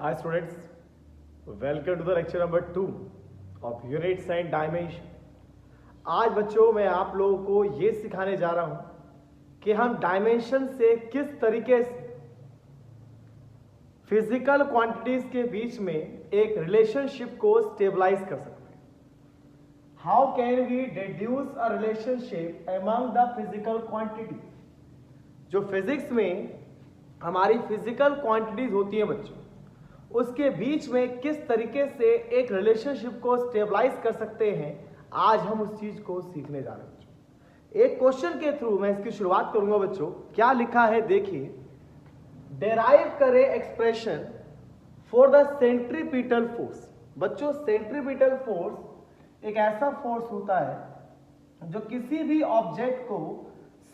Hi students, welcome to the lecture number 2 of units and dimension. आज बच्चों मैं आप लोगों को ये सिखाने जा रहा हूं कि हम डायमेंशन से किस तरीके से फिजिकल क्वांटिटीज के बीच में एक रिलेशनशिप को स्टेबलाइज कर सकते हैं. How can we deduce a relationship among the physical quantities. जो फिजिक्स में हमारी फिजिकल क्वांटिटीज होती हैं बच्चों, उसके बीच में किस तरीके से एक रिलेशनशिप को स्टेबलाइज कर सकते हैं, आज हम उस चीज को सीखने जा रहे हैं बच्चों. एक क्वेश्चन के थ्रू मैं इसकी शुरुआत करूंगा बच्चों. क्या लिखा है देखिए. डेराइव करें expression for the centripetal force. बच्चों सेंट्रीपिटल फोर्स एक ऐसा फोर्स होता है जो किसी भी ऑब्जेक्ट को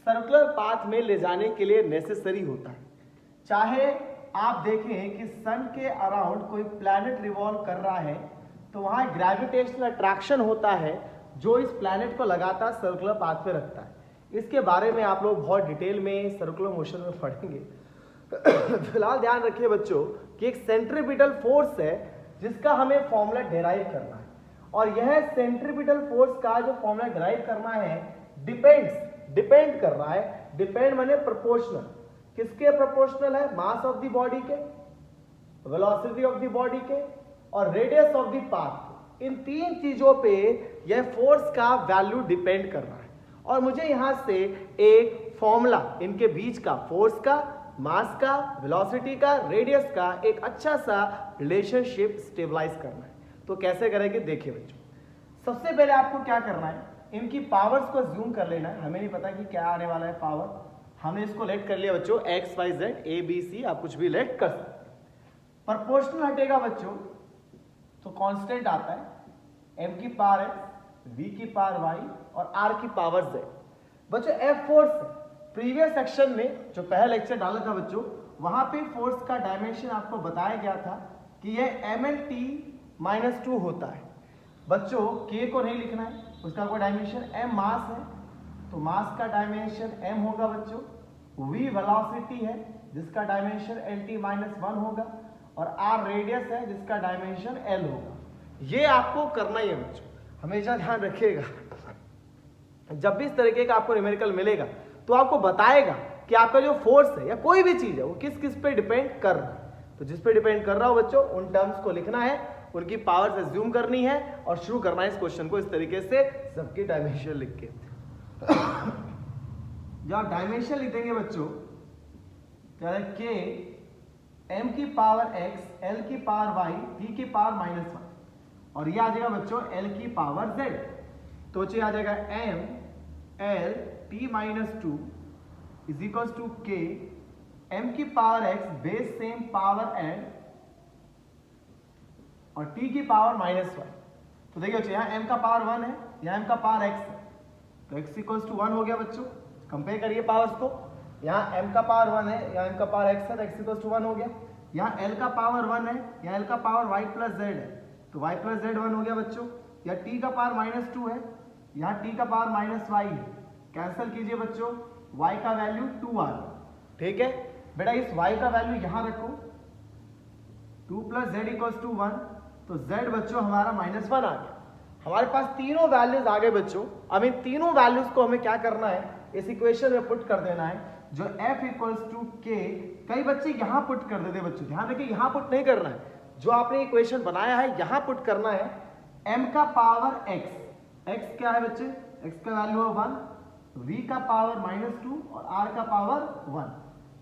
सर्कुलर पाथ में ले जाने के लिए नेसेसरी होता है. चाहे आप देखें कि सन के अराउंड कोई प्लैनेट रिवॉल्व कर रहा है तो वहां ग्रेविटेशनल अट्रैक्शन होता है जो इस प्लैनेट को लगातार सर्कुलर पाथ पे रखता है. इसके बारे में आप लोग बहुत डिटेल में सर्कुलर मोशन में पढ़ेंगे. फिलहाल ध्यान रखिए बच्चों कि एक सेंट्रीपिटल फोर्स है जिसका हमें फॉर्मूला डेराइव करना है, और यह सेंट्रीपिटल फोर्स का जो फॉर्मूला डेराइव करना है डिपेंड कर रहा है. डिपेंड माने प्रोपोर्शनल. किसके प्रोपोर्शनल है? मास ऑफ द बॉडी के, वेलोसिटी ऑफ द बॉडी के और रेडियस ऑफ द पाथ. इन तीन चीजों पे यह फोर्स का वैल्यू डिपेंड कर रहा है. और मुझे यहां से एक फॉर्मूला इनके बीच का, फोर्स का, मास का, वेलोसिटी का, रेडियस का एक अच्छा सा रिलेशनशिप स्टेबलाइज करना है. तो कैसे करेंगे देखिए बच्चों. सबसे पहले आपको क्या करना है, इनकी पावर्स को जूम कर लेना है. हमें नहीं पता कि क्या आने वाला है पावर. हमने इसको लेट कर लिया बच्चों X Y Z A B C, आप कुछ भी लेट कर सकते. प्रोपोर्शनल हटेगा बच्चों तो कांस्टेंट आता है m की पावर x, v की पावर y और r की पावर z. बच्चों एफ फोर्स प्रीवियस सेक्शन में जो पहला लेक्चर डाला था बच्चों, वहां पे फोर्स का डायमेंशन आपको बताया गया था कि यह mlt-2 होता है. बच्चों k को नहीं लिखना है, उसका कोई डायमेंशन. m मास है तो मास का डायमेंशन m होगा बच्चों. v वेलोसिटी है जिसका डायमेंशन lt-1 होगा और r रेडियस है जिसका डायमेंशन l होगा. ये आपको करना ही है बच्चों, हमेशा ध्यान रखिएगा. जब भी इस तरीके का आपको न्यूमेरिकल मिलेगा तो आपको बताएगा कि आपका जो फोर्स है या कोई भी चीज है वो किस किस पे डिपेंड कर रहा है. तो जिस पे डिपेंड कर रहा हो बच्चों उन टर्म्स को लिखना है, उनकी पावर से ज्यूम करनी है और शुरू करना है इस क्वेश्चन को इस तरीके से सबकी डायमेंशन लिख के. जब आप डायमेंशन लिख देंगे बच्चों के m की पावर x, l की पावर y, v की पावर -1 और ये आ जाएगा बच्चों l की पावर z. तो ये आ जाएगा m l t-2 is equal to k m की power x base same power n और t की पावर -1. तो देखिए बच्चों यहाँ m का पावर 1 है, यहाँ m का पावर x है, तो x इक्वल टू 1 हो गया बच्चों. कंपेयर करिए पावर्स को. यहाँ m का पावर 1 है, यहाँ m का पावर x है, तो x इक्वल टू 1 हो गया. यहाँ l का पावर 1 है, यहाँ l का पावर y प्लस z है, तो y प्लस z 1 हो गया बच्चों. यहाँ t का पावर -2 है, यहाँ t का पावर -y है. कैंसिल कीजिए बच्चों, y का वैल्यू 2 आ गया. ठीक है बेटा, इस y का वैल्यू यहाँ रखो. 2 प्लस z इक्वल टू 1, तो z बच्चों हमारा -1 आ गया. हमारे पास तीनों वैल्यूज आ गए बच्चों. अब इन तीनों वैल्यूज को हमें क्या करना है, इस इक्वेशन में पुट कर देना है. जो f इक्वल्स टू k, कई बच्चे यहां पुट कर देते बच्चों, ध्यान रखिए यहां पुट नहीं करना है. जो आपने इक्वेशन बनाया है यहां पुट करना है m का पावर x. x क्या है बच्चे? x का वैल्यू है 1, v का पावर -2 और r का पावर 1.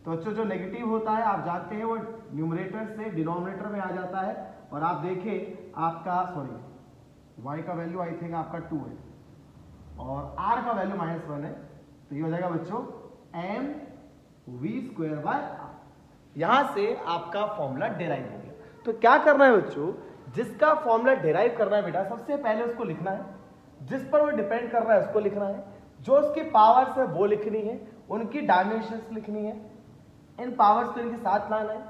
तो बच्चों जो नेगेटिव होता है आप जानते हैं वो न्यूमरेटर से डिनोमिनेटर में आ जाता है. और आप देखें आपका y का वैल्यू आई थिंक आपका 2 है और r का वैल्यू -1 है, तो ये हो जाएगा बच्चों m v²/r. यहां से आपका फॉर्मूला डेराइव हो गया. तो क्या करना है बच्चों, जिसका फॉर्मूला डेराइव करना है बेटा सबसे पहले उसको लिखना है. जिस पर वो डिपेंड कर रहा है उसको लिखना है, जो उसकी पावर्स है वो लिखनी है, उनकी डायमेंशंस लिखनी है, इन पावर्स को इनके साथ लाना है.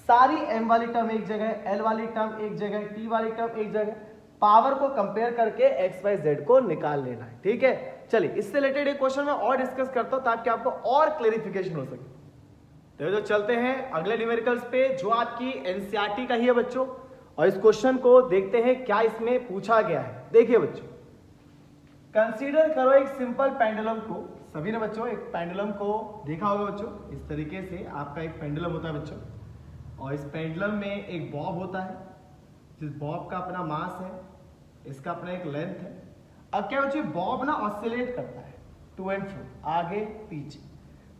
सारी m वाली टर्म एक जगह, l वाली टर्म एक जगह, t वाली टर्म एक जगह, पावर को कंपेयर करके x y z को निकाल लेना है. ठीक है, चलिए इससे रिलेटेड एक क्वेश्चन मैं और डिस्कस करता हूं ताकि आपको और क्लेरिफिकेशन हो सके. तो चलते हैं अगले न्यूमेरिकल्स पे जो आपकी एनसीईआरटी का ही है बच्चों, और इस क्वेश्चन को देखते हैं क्या इसमें पूछा गया है। देखिए बच्चों, कंसीडर करो एक सिंपल पेंडुलम को। सभी ने बच्चों एक पेंडुलम को देखा होगा बच्चों। इस तरीके से आपका एक पेंडुलम होता है बच्चों, और इस पेंडुलम में एक बॉब होता है, जिस बॉब का अपना मास है, इसका अपना एक लेंथ है। अब क्या बच्चों, बॉब ना ऑसिलेट करता है टू एंड फ्रो, आगे पीछे।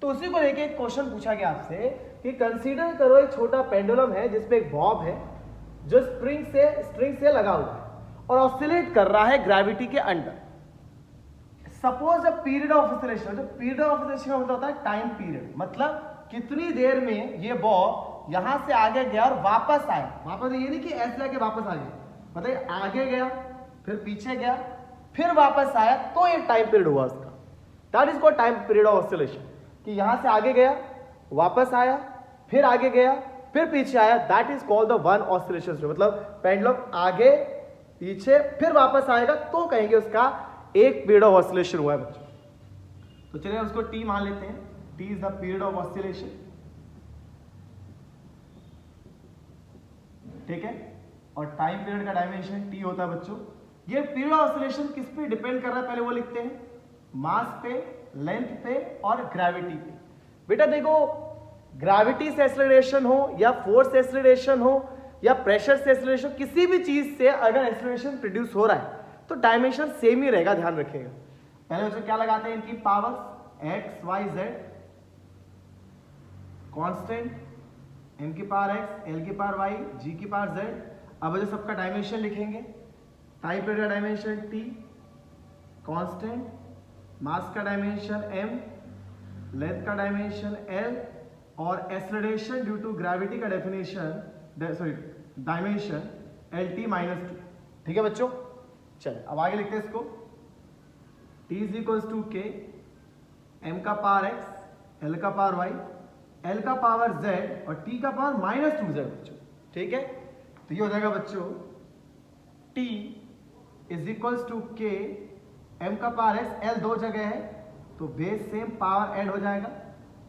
तो उसी को लेके एक क्वेश्चन पूछा गया आपसे कि कंसीडर करो एक छोटा पेंडुलम है जिसमें एक बॉब है जो स्ट्रिंग से लगा हुआ है और ऑसिलेट कर रहा है ग्रेविटी के under. Suppose a period of oscillation, जो पीरियड ऑफ ऑसिलेशन का मतलब होता है टाइम पीरियड, मतलब कितनी देर में ये बॉब यहां से आगे गया और वापस आया। वापस ये नहीं कि ऐसे आके वापस आ गया, मतलब आगे गया फिर पीछे गया फिर वापस आया, तो ये टाइम पीरियड हुआ उसका। That is called time period of oscillation, कि यहां से आगे गया वापस आया फिर आगे गया फिर पीछे आया। That is called the one oscillation. मतलब पेंडुलम आगे पीछे फिर वापस आएगा तो कहेंगे उसका एक पीरियड ऑफ ऑसिलेशन हुआ है बच्चों। तो चलिए उसको टी मान लेते हैं। T is the period of oscillation, ठीक है। और टाइम पीरियड का डायमेंशन टी होता है बच्चों। ये पीरियड ऑफ ऑसिलेशन किस पे डिपेंड कर रहा है, पहले वो लिखते हैं, मास पे, लेंथ पे और ग्रेविटी पे। बेटा देखो, ग्रेविटी से एक्सेलरेशन हो या फोर्स से एक्सेलरेशन हो या प्रेशर से एक्सेलरेशन, किसी भी चीज से अगर एक्सेलरेशन प्रोड्यूस हो रहा है तो डायमेंशन सेम ही रहेगा, ध्यान रखिएगा। पहले बच्चों क्या लगाते हैं, इनकी powers X Y Z constant, M की पावर एक्स, एल की पावर वाई, जी की पावर जेड। अब बच्चों सबका डायमेंशन लिखेंगे। टाइम पीरियड का डायमेंशन टी, कांस्टेंट, मास का डायमेंशन एम, लेंथ का डायमेंशन एल, और एक्सेलरेशन ड्यू टू ग्रेविटी का dimension L T minus two. ठीक है बच्चों, चलिए अब आगे लिखते हैं इसको। T इज इक्वल्स टू के, एम का पावर एक्स, एल का पावर वाई, एल का पावर जेड और T का पावर माइनस टू जेड बच्चों। ठीक है, तो ये हो जाएगा बच्चों T इज इक्वल्स टू के, एम का पावर एक्स, एल दो जगह है तो बेस सेम, पावर ऐड हो जाएगा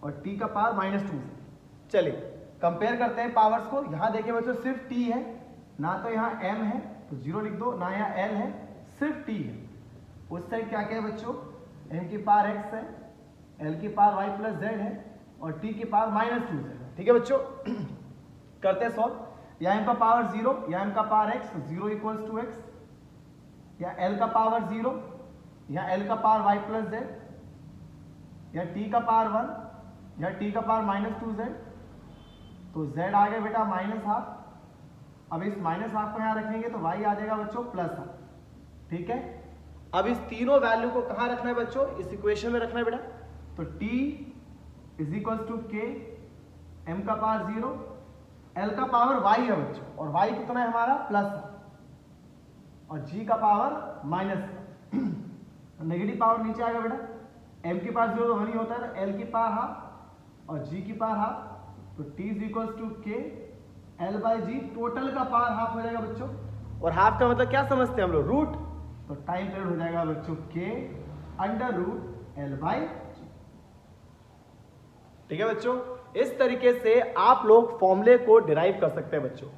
और T का पावर माइनस टू। चलिए कंपेयर करते हैं पावर्स को। यहां देखिए बच्चों सिर्फ T है, ना तो यहाँ M है तो जीरो लिख दो, ना यहाँ L है, सिर्फ T है। उस साइड क्या क्या है बच्चों, M की पावर x है, L की पावर y प्लस z है और T की पावर माइनस टू है। ठीक है बच्चों, करते हैं सॉल्व। यहाँ M का पावर 0, यहाँ M का power x, 0 equals to x, या L का पावर 0, यहाँ L का पावर y प्लस z, या T का पावर 1, या T का पावर माइनस टू z, तो z आ गया बेटा माइनस हाफ। अब इस माइनस हाफ को यहाँ रखेंगे तो y आ जाएगा बच्चों प्लस हाफ। ठीक है, अब इस तीनों वैल्यू को कहाँ रखना है बच्चों, इस इक्वेशन में रखना है बेटा। तो T इज इक्वल टू के, M का पावर 0, L का पावर y है बच्चों, और y कितना है हमारा प्लस, और G का पावर माइनस। नेगेटिव पावर नीचे आएगा बेटा, M की पावर 0 तो 1 ही होता है, तो L की पावर हाफ और G की पावर हाफ, तो T इज इक्वल टू के L बाई जी, टोटल का पावर हाफ हो जाएगा बच्चों। और हाफ का मतलब क्या समझते हैं हम लोग, रूट। तो टाइम पीरियड हो जाएगा बच्चों के अंडर रूट L बाई जी। ठीक है बच्चों, इस तरीके से आप लोग फॉर्मूले को डिराइव कर सकते हैं बच्चों।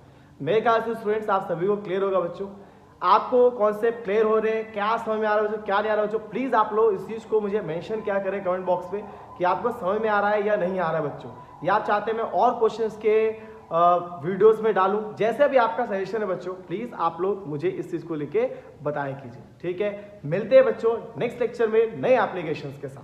मेरे ख्याल से स्टूडेंट्स आप सभी को क्लियर होगा बच्चों। आपको कॉन्सेप्ट क्लियर हो रहे हैं, क्या समझ में आ रहा है बच्चों, क्या नहीं आ रहा है बच्चों, प्लीज आप लोग इस चीज को मुझे मेंशन क्या करें कमेंट बॉक्स में कि आपको समझ में आ रहा है या नहीं आ रहा है बच्चों, या आप चाहते हैं मैं और क्वेश्चंस के वीडियोस में डालूं। जैसे भी आपका सजेशन है बच्चों, प्लीज आप लोग मुझे इस चीज को लेके बताएं कीजिए। ठीक है, मिलते हैं बच्चों नेक्स्ट लेक्चर में नए एप्लीकेशंस के साथ।